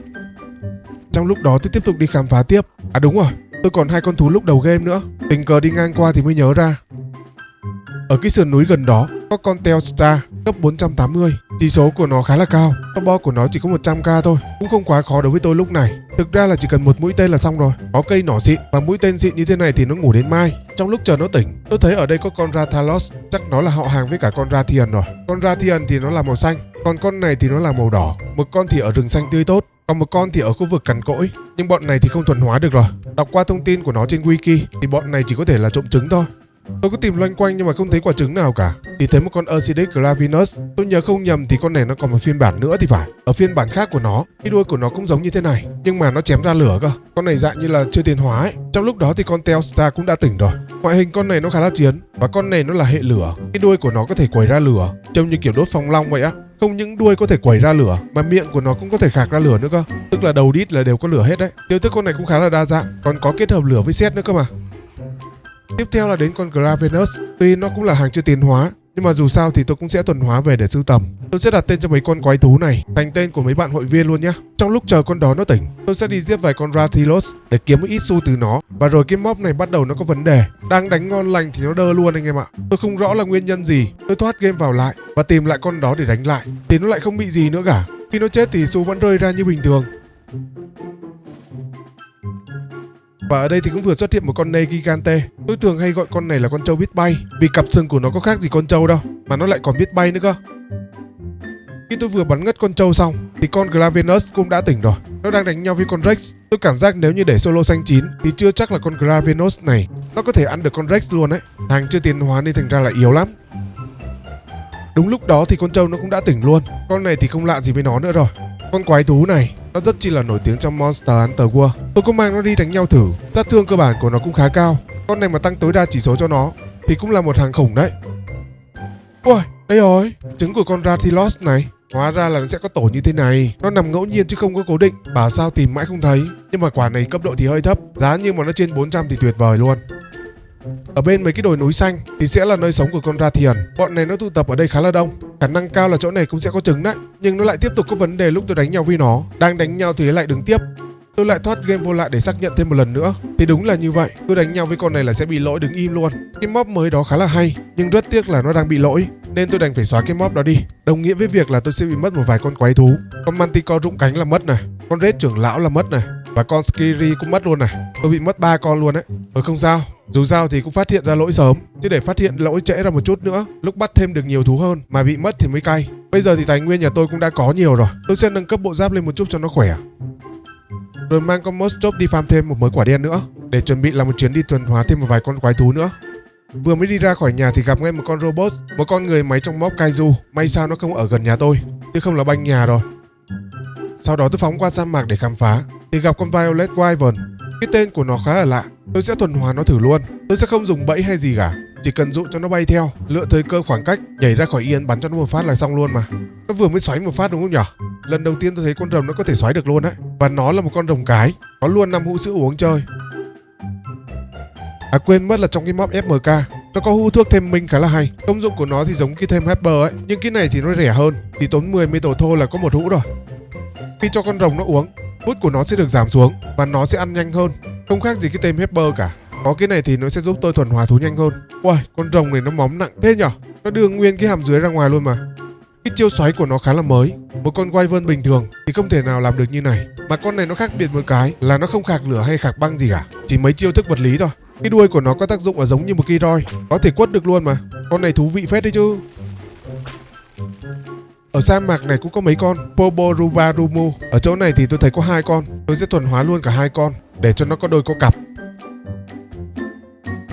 Trong lúc đó tôi tiếp tục đi khám phá tiếp. À đúng rồi, tôi còn 2 con thú lúc đầu game nữa. Tình cờ đi ngang qua thì mới nhớ ra. Ở cái sườn núi gần đó có con Telstar cấp 480. Chỉ số của nó khá là cao. Combo của nó chỉ có 100k thôi, cũng không quá khó đối với tôi lúc này. Thực ra là chỉ cần một mũi tên là xong rồi. Có cây nỏ xịn và mũi tên xịn như thế này thì nó ngủ đến mai. Trong lúc chờ nó tỉnh, tôi thấy ở đây có con Rathalos. Chắc nó là họ hàng với cả con Rathian rồi. Con Rathian thì nó là màu xanh, còn con này thì nó là màu đỏ. Một con thì ở rừng xanh tươi tốt, còn một con thì ở khu vực cằn cỗi. Nhưng bọn này thì không thuần hóa được rồi. Đọc qua thông tin của nó trên wiki thì bọn này chỉ có thể là trộm trứng thôi. Tôi có tìm loanh quanh nhưng mà không thấy quả trứng nào cả. Thì thấy một con Ursidex Gravinus. Tôi nhớ không nhầm thì con này nó còn một phiên bản nữa thì phải. Ở phiên bản khác của nó, cái đuôi của nó cũng giống như thế này, nhưng mà nó chém ra lửa cơ. Con này dạng như là chưa tiến hóa ấy. Trong lúc đó thì con Telstar cũng đã tỉnh rồi. Ngoại hình con này nó khá là chiến, và con này nó là hệ lửa. Cái đuôi của nó có thể quẩy ra lửa, trông như kiểu đốt phong long vậy á. Không những đuôi có thể quẩy ra lửa mà miệng của nó cũng có thể khạc ra lửa nữa cơ. Tức là đầu đít là đều có lửa hết đấy. Chiêu thức con này cũng khá là đa dạng, còn có kết hợp lửa với sét nữa cơ mà. Tiếp theo là đến con Gravenus. Tuy nó cũng là hàng chưa tiến hóa, nhưng mà dù sao thì tôi cũng sẽ thuần hóa về để sưu tầm. Tôi sẽ đặt tên cho mấy con quái thú này thành tên của mấy bạn hội viên luôn nhá. Trong lúc chờ con đó nó tỉnh, tôi sẽ đi giết vài con Rathilos để kiếm một ít xu từ nó. Và rồi cái mob này bắt đầu nó có vấn đề. Đang đánh ngon lành thì nó đơ luôn anh em ạ. Tôi không rõ là nguyên nhân gì. Tôi thoát game vào lại và tìm lại con đó để đánh lại thì nó lại không bị gì nữa cả. Khi nó chết thì xu vẫn rơi ra như bình thường. Và ở đây thì cũng vừa xuất hiện một con Negigante. Tôi thường hay gọi con này là con trâu biết bay, vì cặp sừng của nó có khác gì con trâu đâu, mà nó lại còn biết bay nữa cơ. Khi tôi vừa bắn ngất con trâu xong thì con Gravenus cũng đã tỉnh rồi. Nó đang đánh nhau với con Rex. Tôi cảm giác nếu như để solo xanh chín thì chưa chắc là con Gravenus này nó có thể ăn được con Rex luôn đấy. Hàng chưa tiến hóa nên thành ra là yếu lắm. Đúng lúc đó thì con trâu nó cũng đã tỉnh luôn. Con này thì không lạ gì với nó nữa rồi. Con quái thú này nó rất chi là nổi tiếng trong Monster Hunter World. Tôi có mang nó đi đánh nhau thử. Sát thương cơ bản của nó cũng khá cao. Con này mà tăng tối đa chỉ số cho nó thì cũng là một hàng khủng đấy. Ôi, đây rồi, trứng của con Rathilos này. Hóa ra là nó sẽ có tổ như thế này. Nó nằm ngẫu nhiên chứ không có cố định. Bảo sao tìm mãi không thấy. Nhưng mà quả này cấp độ thì hơi thấp. Giá như mà nó trên 400 thì tuyệt vời luôn. Ở bên mấy cái đồi núi xanh thì sẽ là nơi sống của con Rathian. Bọn này nó tụ tập ở đây khá là đông. Khả năng cao là chỗ này cũng sẽ có trứng đấy. Nhưng nó lại tiếp tục có vấn đề lúc tôi đánh nhau với nó. Đang đánh nhau thì lại đứng tiếp. Tôi lại thoát game vô lại để xác nhận thêm một lần nữa. Thì đúng là như vậy. Tôi đánh nhau với con này là sẽ bị lỗi đứng im luôn. Cái mob mới đó khá là hay, nhưng rất tiếc là nó đang bị lỗi, nên tôi đành phải xóa cái mob đó đi. Đồng nghĩa với việc là tôi sẽ bị mất một vài con quái thú. Con Manticore rụng cánh là mất này. Con Red trưởng lão là mất này, và con Skiri cũng mất luôn này. Tôi bị mất 3 con luôn đấy. Không sao, dù sao thì cũng phát hiện ra lỗi sớm, chứ để phát hiện lỗi trễ ra một chút nữa, lúc bắt thêm được nhiều thú hơn mà bị mất thì mới cay. Bây giờ thì tài nguyên nhà tôi cũng đã có nhiều rồi, tôi sẽ nâng cấp bộ giáp lên một chút cho nó khỏe. Rồi mang con Mostrob đi farm thêm một mớ quả đen nữa, để chuẩn bị làm một chuyến đi tuần hóa thêm một vài con quái thú nữa. Vừa mới đi ra khỏi nhà thì gặp ngay một con robot, một con người máy trong mob Kaiju. May sao nó không ở gần nhà tôi, chứ không là banh nhà rồi. Sau đó tôi phóng qua sa mạc để khám phá, thì gặp con Violet Wyvern. Cái tên của nó khá là lạ, tôi sẽ thuần hóa nó thử luôn. Tôi sẽ không dùng bẫy hay gì cả, chỉ cần dụ cho nó bay theo, lựa thời cơ khoảng cách, nhảy ra khỏi yên bắn cho nó một phát là xong luôn mà. Nó vừa mới xoáy một phát đúng không nhở? Lần đầu tiên tôi thấy con rồng nó có thể xoáy được luôn đấy. Và nó là một con rồng cái, có luôn 5 hũ sữa uống chơi. À quên mất là trong cái mob FMK nó có hũ thuốc thêm minh khá là hay. Công dụng của nó thì giống cái thêm Hyper ấy, nhưng cái này thì nó rẻ hơn, chỉ tốn 10 metal thôi là có một hũ rồi. Khi cho con rồng nó uống, hút của nó sẽ được giảm xuống và nó sẽ ăn nhanh hơn, không khác gì cái tem Hyper cả. Có cái này thì nó sẽ giúp tôi thuần hóa thú nhanh hơn. Ui, con rồng này nó móng nặng thế nhở? Nó đưa nguyên cái hàm dưới ra ngoài luôn mà. Cái chiêu xoáy của nó khá là mới. Một con Wyvern bình thường thì không thể nào làm được như này. Mà con này nó khác biệt một cái là nó không khạc lửa hay khạc băng gì cả, chỉ mấy chiêu thức vật lý thôi. Cái đuôi của nó có tác dụng ở giống như một cây roi, có thể quất được luôn mà. Con này thú vị phết đấy chứ. Ở sa mạc này cũng có mấy con Poborubarumu. Ở chỗ này thì tôi thấy có 2 con. Tôi sẽ thuần hóa luôn cả 2 con để cho nó có đôi có cặp.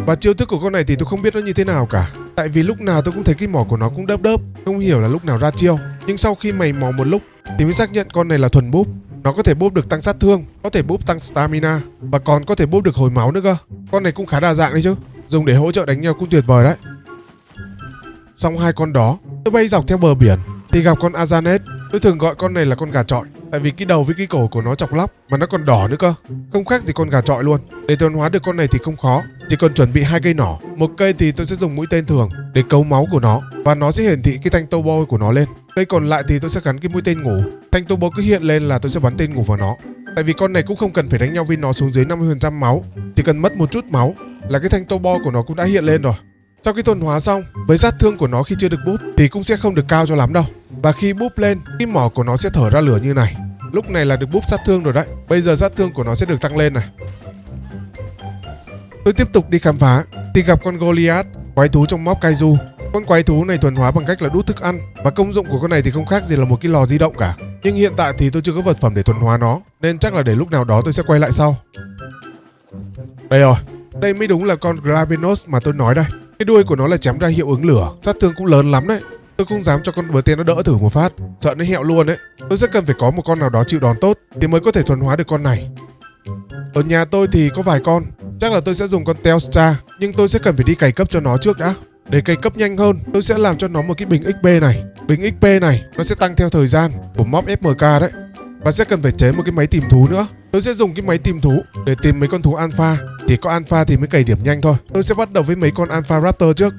Và chiêu thức của con này thì tôi không biết nó như thế nào cả, tại vì lúc nào tôi cũng thấy cái mỏ của nó cũng đớp đớp, không hiểu là lúc nào ra chiêu. Nhưng sau khi mày mò một lúc thì mới xác nhận con này là thuần búp. Nó có thể búp được tăng sát thương, có thể búp tăng stamina, và còn có thể búp được hồi máu nữa cơ. Con này cũng khá đa dạng đấy chứ, dùng để hỗ trợ đánh nhau cũng tuyệt vời đấy. Xong 2 con đó, tôi bay dọc theo bờ biển thì gặp con Azanet. Tôi thường gọi con này là con gà chọi, tại vì cái đầu với cái cổ của nó chọc lóc, mà nó còn đỏ nữa cơ, không khác gì con gà chọi luôn. Để thuần hóa được con này thì không khó, chỉ cần chuẩn bị 2 cây nỏ. Một cây thì tôi sẽ dùng mũi tên thường để cấu máu của nó, và nó sẽ hiển thị cái thanh turbo của nó lên. Cây còn lại thì tôi sẽ gắn cái mũi tên ngủ. Thanh turbo cứ hiện lên là tôi sẽ bắn tên ngủ vào nó. Tại vì con này cũng không cần phải đánh nhau với nó xuống dưới 50% máu, chỉ cần mất một chút máu là cái thanh turbo của nó cũng đã hiện lên rồi. Sau khi thuần hóa xong, với sát thương của nó khi chưa được búp thì cũng sẽ không được cao cho lắm đâu. Và khi búp lên, cái mỏ của nó sẽ thở ra lửa như này. Lúc này là được búp sát thương rồi đấy. Bây giờ sát thương của nó sẽ được tăng lên này. Tôi tiếp tục đi khám phá thì gặp con Goliath, quái thú trong mob Kaiju. Con quái thú này thuần hóa bằng cách là đút thức ăn, và công dụng của con này thì không khác gì là một cái lò di động cả. Nhưng hiện tại thì tôi chưa có vật phẩm để thuần hóa nó, nên chắc là để lúc nào đó tôi sẽ quay lại sau. Đây rồi, đây mới đúng là con Gravenos mà tôi nói đây. Cái đuôi của nó là chém ra hiệu ứng lửa, sát thương cũng lớn lắm đấy. Tôi không dám cho con bờ tên nó đỡ thử một phát, sợ nó hẹo luôn đấy. Tôi sẽ cần phải có một con nào đó chịu đòn tốt thì mới có thể thuần hóa được con này. Ở nhà tôi thì có vài con, chắc là tôi sẽ dùng con Telstra, nhưng tôi sẽ cần phải đi cày cấp cho nó trước đã. Để cày cấp nhanh hơn, tôi sẽ làm cho nó một cái bình XP này. Bình XP này nó sẽ tăng theo thời gian của mob FMK đấy. Và sẽ cần phải chế một cái máy tìm thú nữa. Tôi sẽ dùng cái máy tìm thú để tìm mấy con thú alpha. Chỉ có alpha thì mới cày điểm nhanh thôi. Tôi sẽ bắt đầu với mấy con alpha raptor trước.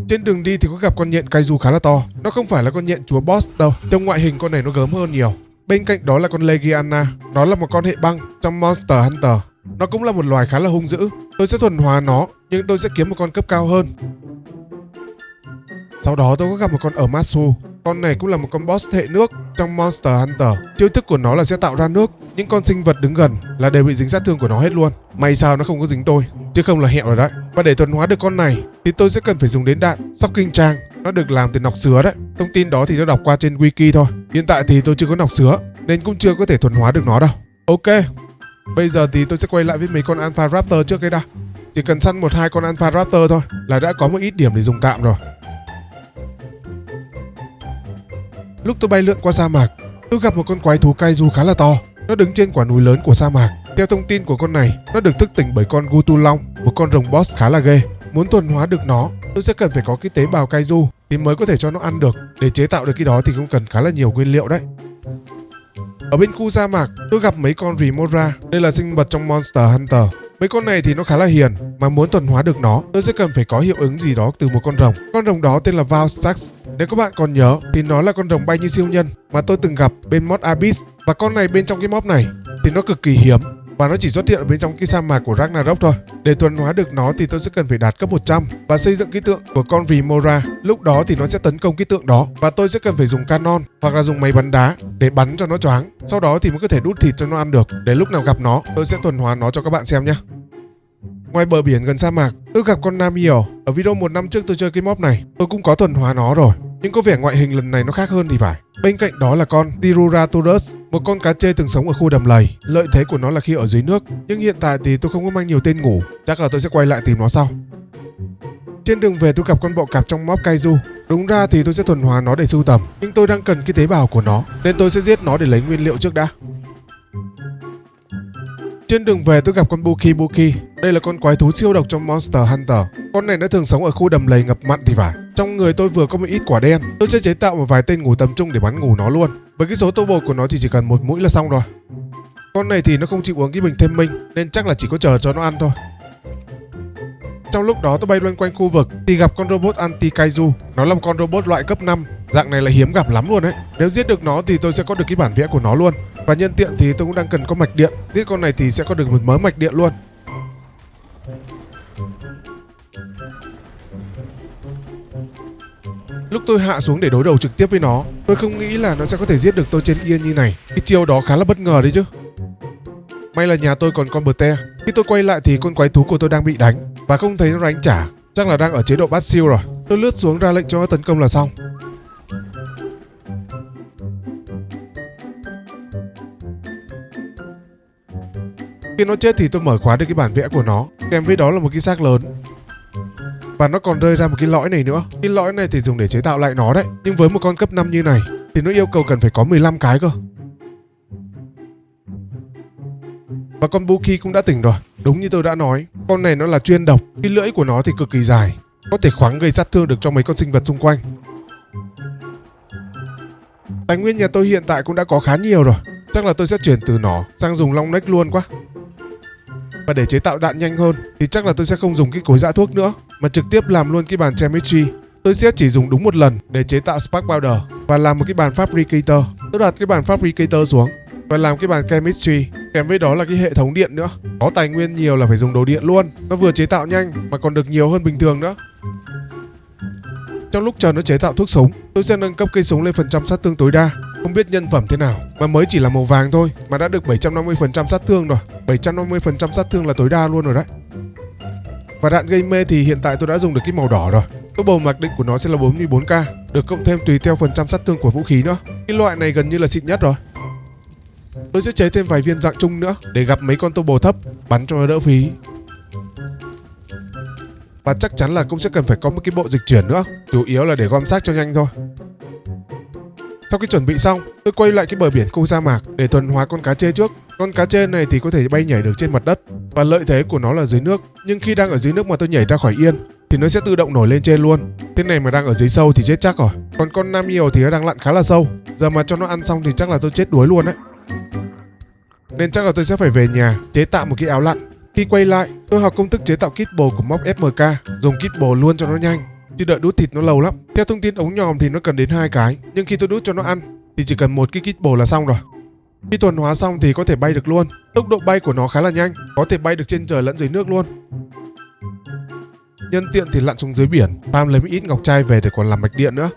Trên đường đi thì có gặp con nhện Kaiju khá là to. Nó không phải là con nhện chúa boss đâu, trong ngoại hình con này nó gớm hơn nhiều. Bên cạnh đó là con Legiana. Nó là một con hệ băng trong Monster Hunter. Nó cũng là một loài khá là hung dữ. Tôi sẽ thuần hóa nó, nhưng tôi sẽ kiếm một con cấp cao hơn. Sau đó tôi có gặp một con Armasu. Con này cũng là một con boss hệ nước trong Monster Hunter. Chiêu thức của nó là sẽ tạo ra nước. Những con sinh vật đứng gần là đều bị dính sát thương của nó hết luôn. May sao nó không có dính tôi, chứ không là hẹo rồi đấy. Và để thuần hóa được con này thì tôi sẽ cần phải dùng đến đạn Shocking Trang. Nó được làm từ nọc sứa đấy. Thông tin đó thì tôi đọc qua trên wiki thôi. Hiện tại thì tôi chưa có nọc sứa nên cũng chưa có thể thuần hóa được nó đâu. Ok, bây giờ thì tôi sẽ quay lại với mấy con Alpha Raptor trước cái đã. Chỉ cần săn 1-2 con Alpha Raptor thôi là đã có một ít điểm để dùng tạm rồi. Lúc tôi bay lượn qua sa mạc, tôi gặp một con quái thú Kaiju khá là to. Nó đứng trên quả núi lớn của sa mạc. Theo thông tin của con này, nó được thức tỉnh bởi con Gutu Long, một con rồng boss khá là ghê. Muốn thuần hóa được nó, tôi sẽ cần phải có cái tế bào Kaiju thì mới có thể cho nó ăn được. Để chế tạo được cái đó thì cũng cần khá là nhiều nguyên liệu đấy. Ở bên khu sa mạc, tôi gặp mấy con Remora. Đây là sinh vật trong Monster Hunter. Mấy con này thì nó khá là hiền, mà muốn thuần hóa được nó, tôi sẽ cần phải có hiệu ứng gì đó từ một con rồng. Con rồng đó tên là Valstax. Nếu các bạn còn nhớ thì nó là con rồng bay như siêu nhân mà tôi từng gặp bên mod Abyss. Và con này bên trong cái mob này thì nó cực kỳ hiếm. và nó chỉ xuất hiện ở bên trong cái sa mạc của Ragnarok thôi. Để thuần hóa được nó thì tôi sẽ cần phải đạt cấp 100 và xây dựng ký tượng của con Remora. Lúc đó thì nó sẽ tấn công ký tượng đó và tôi sẽ cần phải dùng canon hoặc là dùng máy bắn đá để bắn cho nó choáng. Sau đó thì mới có thể đút thịt cho nó ăn được. Để lúc nào gặp nó, tôi sẽ thuần hóa nó cho các bạn xem nhé. Ngoài bờ biển gần sa mạc, tôi gặp con Namiel. Ở video 1 năm trước tôi chơi cái mob này, tôi cũng có thuần hóa nó rồi, nhưng có vẻ ngoại hình lần này nó khác hơn thì phải. Bên cạnh đó là con Tiruraturus, một con cá trê từng sống ở khu đầm lầy. Lợi thế của nó là khi ở dưới nước, nhưng hiện tại thì tôi không có mang nhiều tên ngủ, chắc là tôi sẽ quay lại tìm nó sau. Trên đường về tôi gặp con bọ cạp trong mob Kaiju. Đúng ra thì tôi sẽ thuần hóa nó để sưu tầm, nhưng tôi đang cần cái tế bào của nó nên tôi sẽ giết nó để lấy nguyên liệu trước đã. Trên đường về tôi gặp con Buki. Đây là con quái thú siêu độc trong Monster Hunter. Con này nó thường sống ở khu đầm lầy ngập mặn thì phải. Trong người tôi vừa có một ít quả đen. Tôi sẽ chế tạo một vài tên ngủ tầm trung để bắn ngủ nó luôn. Với cái số turbo của nó thì chỉ cần một mũi là xong rồi. Con này thì nó không chịu uống cái bình thêm minh nên chắc là chỉ có chờ cho nó ăn thôi. Trong lúc đó tôi bay loanh quanh khu vực thì gặp con robot Anti-Kaiju. Nó là một con robot loại cấp 5. Dạng này là hiếm gặp lắm luôn đấy. Nếu giết được nó thì tôi sẽ có được cái bản vẽ của nó luôn. Và nhân tiện thì tôi cũng đang cần có mạch điện. Giết con này thì sẽ có được một mớ mạch điện luôn. Lúc tôi hạ xuống để đối đầu trực tiếp với nó, tôi không nghĩ là nó sẽ có thể giết được tôi trên yên như này. Cái chiêu đó khá là bất ngờ đấy chứ. May là nhà tôi còn con Bte. Khi tôi quay lại thì con quái thú của tôi đang bị đánh và không thấy nó đánh trả. Chắc là đang ở chế độ bắt siêu rồi. Tôi lướt xuống ra lệnh cho nó tấn công là xong. Khi nó chết thì tôi mở khóa được cái bản vẽ của nó. Kèm với đó là một cái xác lớn. Và nó còn rơi ra một cái lõi này nữa. Cái lõi này thì dùng để chế tạo lại nó đấy. Nhưng với một con cấp 5 như này thì nó yêu cầu cần phải có 15 cái cơ. Và con Buki cũng đã tỉnh rồi. Đúng như tôi đã nói, con này nó là chuyên độc. Cái lưỡi của nó thì cực kỳ dài, có thể khoáng gây sát thương được cho mấy con sinh vật xung quanh. Tài nguyên nhà tôi hiện tại cũng đã có khá nhiều rồi. Chắc là tôi sẽ chuyển từ nó sang dùng long neck luôn quá. Và để chế tạo đạn nhanh hơn thì chắc là tôi sẽ không dùng cái cối giã thuốc nữa, mà trực tiếp làm luôn cái bàn chemistry. Tôi sẽ chỉ dùng đúng một lần để chế tạo spark powder và làm một cái bàn fabricator. Tôi đặt cái bàn fabricator xuống và làm cái bàn chemistry. Kèm với đó là cái hệ thống điện nữa. Có tài nguyên nhiều là phải dùng đồ điện luôn. Nó vừa chế tạo nhanh mà còn được nhiều hơn bình thường nữa. Trong lúc chờ nó chế tạo thuốc súng, tôi sẽ nâng cấp cây súng lên phần trăm sát thương tối đa. Không biết nhân phẩm thế nào mà mới chỉ là màu vàng thôi mà đã được 750% sát thương rồi. 750% sát thương là tối đa luôn rồi đấy. Và đạn gây mê thì hiện tại tôi đã dùng được cái màu đỏ rồi. Cái bầu mặc định của nó sẽ là 44k, được cộng thêm tùy theo phần trăm sát thương của vũ khí nữa. Cái loại này gần như là xịn nhất rồi. Tôi sẽ chế thêm vài viên dạng chung nữa để gặp mấy con turbo thấp, bắn cho nó đỡ phí. Và chắc chắn là cũng sẽ cần phải có một cái bộ dịch chuyển nữa, chủ yếu là để gom xác cho nhanh thôi. Sau khi chuẩn bị xong, tôi quay lại cái bờ biển khu sa mạc để thuần hóa con cá trê trước. Con cá trê này thì có thể bay nhảy được trên mặt đất và lợi thế của nó là dưới nước. Nhưng khi đang ở dưới nước mà tôi nhảy ra khỏi yên thì nó sẽ tự động nổi lên trên luôn. Thế này mà đang ở dưới sâu thì chết chắc rồi. Còn con Namiel thì nó đang lặn khá là sâu. Giờ mà cho nó ăn xong thì chắc là tôi chết đuối luôn đấy. Nên chắc là tôi sẽ phải về nhà chế tạo một cái áo lặn. Khi quay lại, tôi học công thức chế tạo kit bồ của mob FMK, dùng kit bồ luôn cho nó nhanh, chứ đợi đút thịt nó lâu lắm. Theo thông tin ống nhòm thì nó cần đến 2 cái, nhưng khi tôi đút cho nó ăn thì chỉ cần một cái kit bồ là xong rồi. Khi thuần hóa xong thì có thể bay được luôn. Tốc độ bay của nó khá là nhanh, có thể bay được trên trời lẫn dưới nước luôn. Nhân tiện thì lặn xuống dưới biển, farm lấy một ít ngọc trai về để còn làm mạch điện nữa.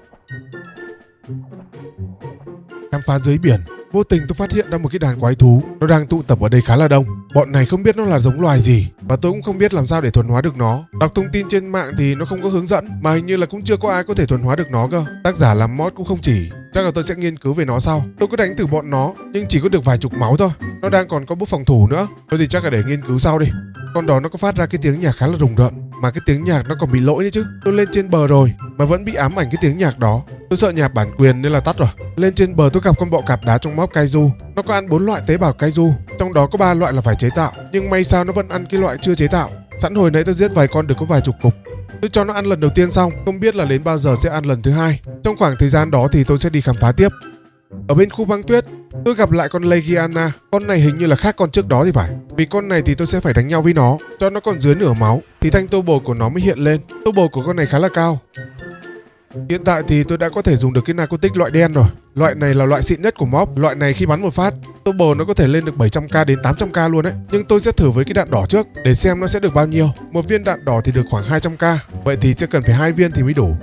Khám phá dưới biển, vô tình tôi phát hiện ra một cái đàn quái thú. Nó đang tụ tập ở đây khá là đông. Bọn này không biết nó là giống loài gì và tôi cũng không biết làm sao để thuần hóa được nó. Đọc thông tin trên mạng thì nó không có hướng dẫn, mà hình như là cũng chưa có ai có thể thuần hóa được nó cơ. Tác giả làm mod cũng không chỉ. Chắc là tôi sẽ nghiên cứu về nó sau. Tôi có đánh thử bọn nó nhưng chỉ có được vài chục máu thôi. Nó đang còn có bút phòng thủ nữa. Thôi thì chắc là để nghiên cứu sau đi. Con đó nó có phát ra cái tiếng nhạc khá là rùng rợn, mà cái tiếng nhạc nó còn bị lỗi nữa chứ. Tôi lên trên bờ rồi mà vẫn bị ám ảnh cái tiếng nhạc đó. Tôi sợ nhạc bản quyền nên là tắt rồi. Lên trên bờ tôi gặp con bọ cạp đá trong mob Kaiju. Nó có ăn 4 loại tế bào Kaiju, trong đó có 3 loại là phải chế tạo, nhưng may sao nó vẫn ăn cái loại chưa chế tạo. Sẵn hồi nãy tôi giết vài con được có vài chục cục. Tôi cho nó ăn lần đầu tiên xong, không biết là đến bao giờ sẽ ăn lần thứ hai. Trong khoảng thời gian đó thì tôi sẽ đi khám phá tiếp. Ở bên khu băng tuyết, tôi gặp lại con Legiana. Con này hình như là khác con trước đó thì phải. Vì con này thì tôi sẽ phải đánh nhau với nó, cho nó còn dưới nửa máu thì thanh turbo của nó mới hiện lên. Turbo của con này khá là cao. Hiện tại thì tôi đã có thể dùng được cái narcotic loại đen rồi. Loại này là loại xịn nhất của mob. Loại này khi bắn một phát, turbo nó có thể lên được 700k đến 800k luôn đấy. Nhưng tôi sẽ thử với cái đạn đỏ trước để xem nó sẽ được bao nhiêu. Một viên đạn đỏ thì được khoảng 200k. Vậy thì sẽ cần phải 2 viên thì mới đủ.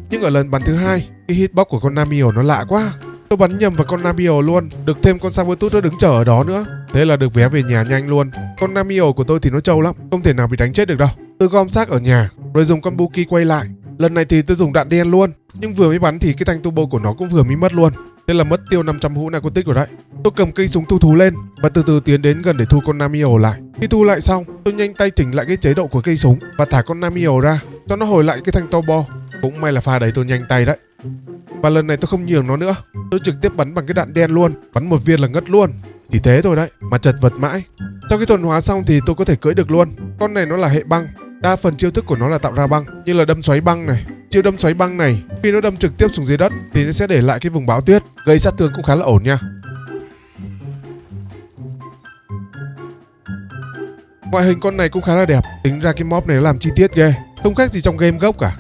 Nhưng ở lần bắn thứ hai, cái hitbox của con Namio nó lạ quá. Tôi bắn nhầm vào con Namio luôn, được thêm con Sabertooth nó đứng chờ ở đó nữa. Thế là được vé về nhà nhanh luôn. Con Namio của tôi thì nó trâu lắm, không thể nào bị đánh chết được đâu. Tôi gom xác ở nhà, rồi dùng con Buki quay lại. Lần này thì tôi dùng đạn đen luôn, nhưng vừa mới bắn thì cái thanh turbo của nó cũng vừa mới mất luôn. Thế là mất tiêu 500 hũ narcotic rồi đấy. Tôi cầm cây súng thu thú lên và từ từ tiến đến gần để thu con Namio lại. Khi thu lại xong, tôi nhanh tay chỉnh lại cái chế độ của cây súng và thả con Namio ra cho nó hồi lại cái thanh turbo. Cũng may là pha đấy tôi nhanh tay đấy. Và lần này tôi không nhường nó nữa, tôi trực tiếp bắn bằng cái đạn đen luôn, bắn một viên là ngất luôn. Chỉ thế thôi đấy mà chật vật mãi. Sau khi thuần hóa xong thì tôi có thể cưỡi được luôn. Con này nó là hệ băng, đa phần chiêu thức của nó là tạo ra băng, như là đâm xoáy băng này. Chiêu đâm xoáy băng này khi nó đâm trực tiếp xuống dưới đất thì nó sẽ để lại cái vùng bão tuyết, gây sát thương cũng khá là ổn nha. Ngoại hình con này cũng khá là đẹp, tính ra cái mob này nó làm chi tiết ghê, không khác gì trong game gốc cả.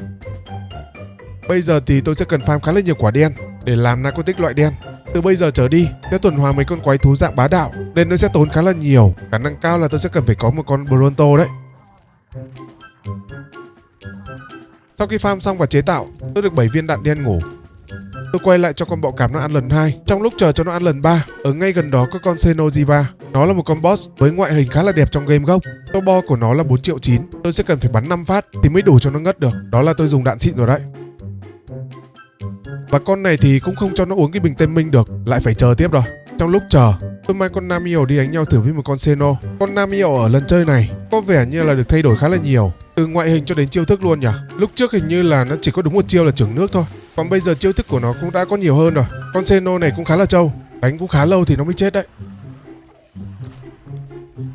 Bây giờ thì tôi sẽ cần farm khá là nhiều quả đen để làm narcotic loại đen. Từ bây giờ trở đi sẽ tuần hoàn mấy con quái thú dạng bá đạo nên nó sẽ tốn khá là nhiều. Khả năng cao là tôi sẽ cần phải có một con Bronto đấy. Sau khi farm xong và chế tạo, tôi được 7 viên đạn đen ngủ. Tôi quay lại cho con bọ cạp nó ăn lần 2. Trong lúc chờ cho nó ăn lần 3, ở ngay gần đó có con Xenoziva. Nó là một con boss với ngoại hình khá là đẹp trong game gốc. Turbo của nó là 4.9 triệu. Tôi sẽ cần phải bắn 5 phát thì mới đủ cho nó ngất được. Đó là tôi dùng đạn xịn rồi đấy. Và con này thì cũng không cho nó uống cái bình tên minh được, lại phải chờ tiếp rồi. Trong lúc chờ, tôi mang con Namio đi đánh nhau thử với một con Xeno. Con Namio ở lần chơi này có vẻ như là được thay đổi khá là nhiều, từ ngoại hình cho đến chiêu thức luôn nhỉ. Lúc trước hình như là nó chỉ có đúng một chiêu là chưởng nước thôi, còn bây giờ chiêu thức của nó cũng đã có nhiều hơn rồi. Con Xeno này cũng khá là trâu, đánh cũng khá lâu thì nó mới chết đấy.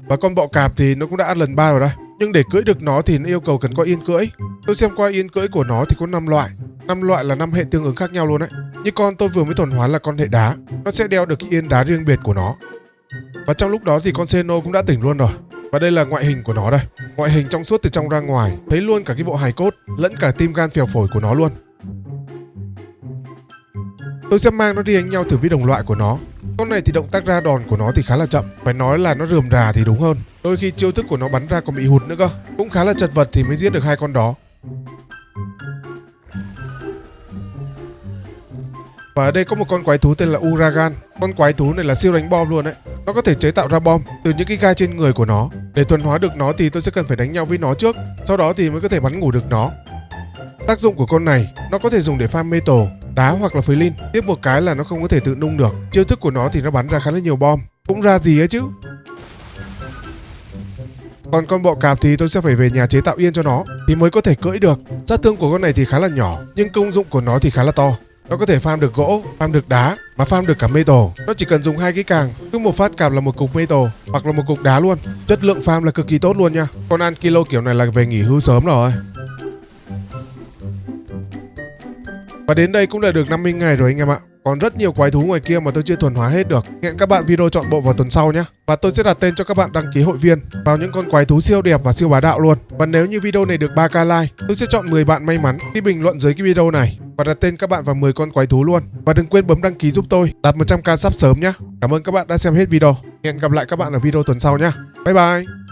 Và con bọ cạp thì nó cũng đã ăn lần 3 rồi đây. Nhưng để cưỡi được nó thì nó yêu cầu cần có yên cưỡi. Tôi xem qua yên cưỡi của nó thì có 5 loại. 5 loại là 5 hệ tương ứng khác nhau luôn đấy. Như con tôi vừa mới thuần hóa là con hệ đá, nó sẽ đeo được cái yên đá riêng biệt của nó. Và trong lúc đó thì con Xeno cũng đã tỉnh luôn rồi. Và đây là ngoại hình của nó đây. Ngoại hình trong suốt từ trong ra ngoài, thấy luôn cả cái bộ hài cốt lẫn cả tim gan phèo phổi của nó luôn. Tôi sẽ mang nó đi đánh nhau thử với đồng loại của nó. Con này thì động tác ra đòn của nó thì khá là chậm, phải nói là nó rườm rà thì đúng hơn. Đôi khi chiêu thức của nó bắn ra còn bị hụt nữa cơ, cũng khá là chật vật thì mới giết được 2 con đó. Và ở đây có một con quái thú tên là Uragan. Con quái thú này là siêu đánh bom luôn đấy. Nó có thể chế tạo ra bom từ những cái gai trên người của nó. Để thuần hóa được nó thì tôi sẽ cần phải đánh nhau với nó trước, sau đó thì mới có thể bắn ngủ được nó. Tác dụng của con này, nó có thể dùng để farm metal, đá hoặc là phơi lin. Tiếp một cái là nó không có thể tự nung được. Chiêu thức của nó thì nó bắn ra khá là nhiều bom, cũng ra gì ấy chứ. Còn con bọ cạp thì tôi sẽ phải về nhà chế tạo yên cho nó thì mới có thể cưỡi được. Sát thương của con này thì khá là nhỏ, nhưng công dụng của nó thì khá là to. Nó có thể farm được gỗ, farm được đá, mà farm được cả metal. Nó chỉ cần dùng 2 cái càng, cứ một phát cạp là một cục metal hoặc là một cục đá luôn. Chất lượng farm là cực kỳ tốt luôn nha. Con ăn kilo kiểu này là về nghỉ hưu sớm rồi. Và đến đây cũng đã được 50 ngày rồi anh em ạ. Còn rất nhiều quái thú ngoài kia mà tôi chưa thuần hóa hết được. Hẹn các bạn video chọn bộ vào tuần sau nhé. Và tôi sẽ đặt tên cho các bạn đăng ký hội viên vào những con quái thú siêu đẹp và siêu bá đạo luôn. Và nếu như video này được 3k like, tôi sẽ chọn 10 bạn may mắn khi bình luận dưới cái video này và đặt tên các bạn vào 10 con quái thú luôn. Và đừng quên bấm đăng ký giúp tôi đạt 100k sub sớm nhé. Cảm ơn các bạn đã xem hết video. Hẹn gặp lại các bạn ở video tuần sau nhé. Bye bye.